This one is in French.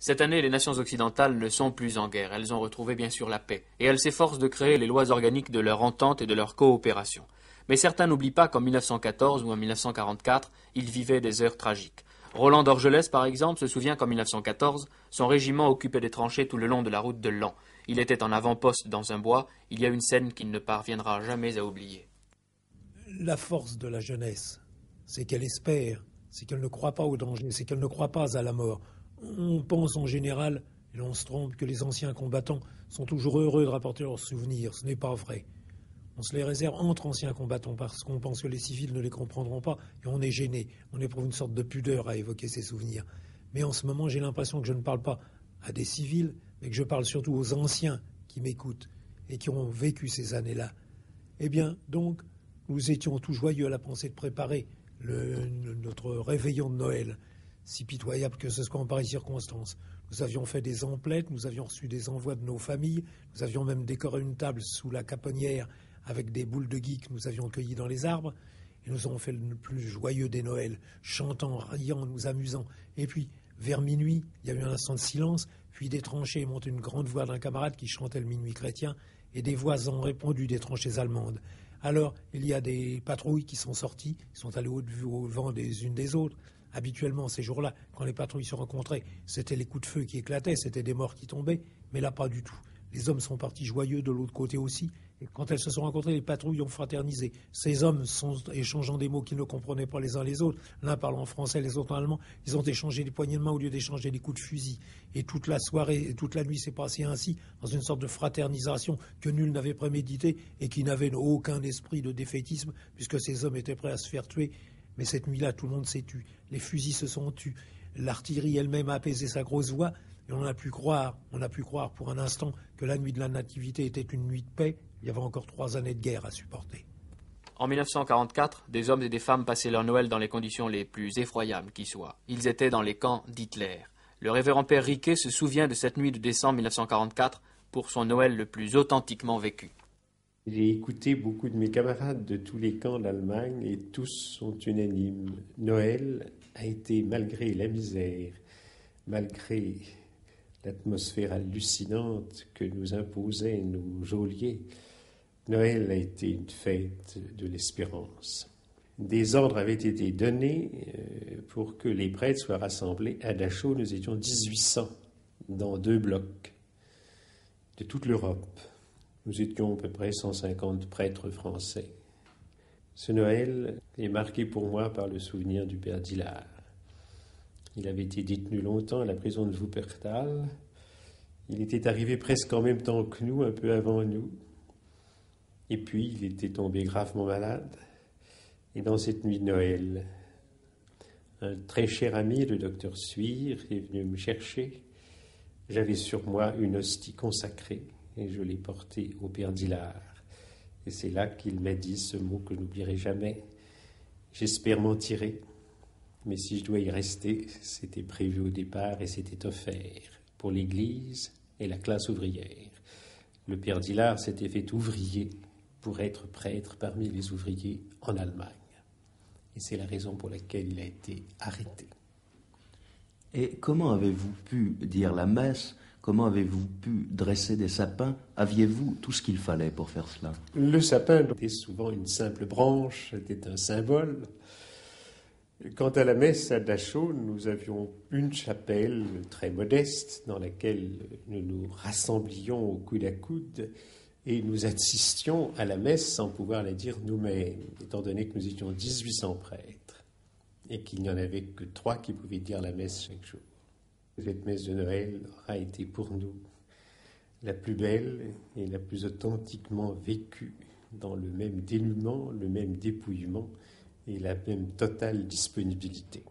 Cette année, les nations occidentales ne sont plus en guerre, elles ont retrouvé bien sûr la paix, et elles s'efforcent de créer les lois organiques de leur entente et de leur coopération. Mais certains n'oublient pas qu'en 1914 ou en 1944, ils vivaient des heures tragiques. Roland d'Orgelès, par exemple, se souvient qu'en 1914, son régiment occupait des tranchées tout le long de la route de Laon. Il était en avant-poste dans un bois, il y a une scène qu'il ne parviendra jamais à oublier. La force de la jeunesse, c'est qu'elle espère, c'est qu'elle ne croit pas au danger, c'est qu'elle ne croit pas à la mort. On pense en général, et on se trompe, que les anciens combattants sont toujours heureux de rapporter leurs souvenirs. Ce n'est pas vrai. On se les réserve entre anciens combattants parce qu'on pense que les civils ne les comprendront pas et on est gêné. On éprouve une sorte de pudeur à évoquer ces souvenirs. Mais en ce moment, j'ai l'impression que je ne parle pas à des civils, mais que je parle surtout aux anciens qui m'écoutent et qui ont vécu ces années-là. Eh bien, donc, nous étions tout joyeux à la pensée de préparer notre réveillon de Noël, si pitoyable que ce soit en pareilles circonstances. Nous avions fait des emplettes, nous avions reçu des envois de nos familles, nous avions même décoré une table sous la caponnière avec des boules de gui que nous avions cueillies dans les arbres, et nous avons fait le plus joyeux des Noëls, chantant, riant, nous amusant. Et puis, vers minuit, il y a eu un instant de silence, puis des tranchées montent une grande voix d'un camarade qui chantait le minuit chrétien, et des voix ont répondu des tranchées allemandes. Alors, il y a des patrouilles qui sont sorties, qui sont allées au vent des unes des autres. Habituellement, ces jours-là, quand les patrouilles se rencontraient, c'était les coups de feu qui éclataient, c'était des morts qui tombaient, mais là, pas du tout. Les hommes sont partis joyeux de l'autre côté aussi, et quand elles se sont rencontrées, les patrouilles ont fraternisé. Ces hommes, échangeant des mots qu'ils ne comprenaient pas les uns les autres, l'un parlant en français, les autres en allemand, ils ont échangé des poignées de main au lieu d'échanger des coups de fusil. Et toute la soirée, et toute la nuit s'est passée ainsi, dans une sorte de fraternisation que nul n'avait prémédité et qui n'avait aucun esprit de défaitisme, puisque ces hommes étaient prêts à se faire tuer. Mais cette nuit-là, tout le monde s'est tu. Les fusils se sont tus. L'artillerie elle-même a apaisé sa grosse voix. Et on a pu croire pour un instant que la nuit de la Nativité était une nuit de paix. Il y avait encore 3 années de guerre à supporter. En 1944, des hommes et des femmes passaient leur Noël dans les conditions les plus effroyables qui soient. Ils étaient dans les camps d'Hitler. Le révérend père Riquet se souvient de cette nuit de décembre 1944 pour son Noël le plus authentiquement vécu. J'ai écouté beaucoup de mes camarades de tous les camps d'Allemagne et tous sont unanimes. Noël a été, malgré la misère, malgré l'atmosphère hallucinante que nous imposaient nos geôliers, Noël a été une fête de l'espérance. Des ordres avaient été donnés pour que les prêtres soient rassemblés. À Dachau, nous étions 1800 dans 2 blocs de toute l'Europe. Nous étions à peu près 150 prêtres français. Ce Noël est marqué pour moi par le souvenir du père Dillard. Il avait été détenu longtemps à la prison de Wuppertal. Il était arrivé presque en même temps que nous, un peu avant nous. Et puis, il était tombé gravement malade. Et dans cette nuit de Noël, un très cher ami, le docteur Suire, est venu me chercher. J'avais sur moi une hostie consacrée et je l'ai portée au père Dillard. Et c'est là qu'il m'a dit ce mot que je n'oublierai jamais. J'espère m'en tirer. Mais si je dois y rester, c'était prévu au départ et c'était offert pour l'Église et la classe ouvrière. Le père Dillard s'était fait ouvrier pour être prêtre parmi les ouvriers en Allemagne. Et c'est la raison pour laquelle il a été arrêté. Et comment avez-vous pu dire la messe? Comment avez-vous pu dresser des sapins? Aviez-vous tout ce qu'il fallait pour faire cela? Le sapin était souvent une simple branche, c'était un symbole. Quant à la messe à Dachau, nous avions une chapelle très modeste dans laquelle nous nous rassemblions au coude à coude et nous assistions à la messe sans pouvoir la dire nous-mêmes, étant donné que nous étions 1800 prêtres et qu'il n'y en avait que 3 qui pouvaient dire la messe chaque jour. Cette messe de Noël a été pour nous la plus belle et la plus authentiquement vécue dans le même dénûment, le même dépouillement et la même totale disponibilité.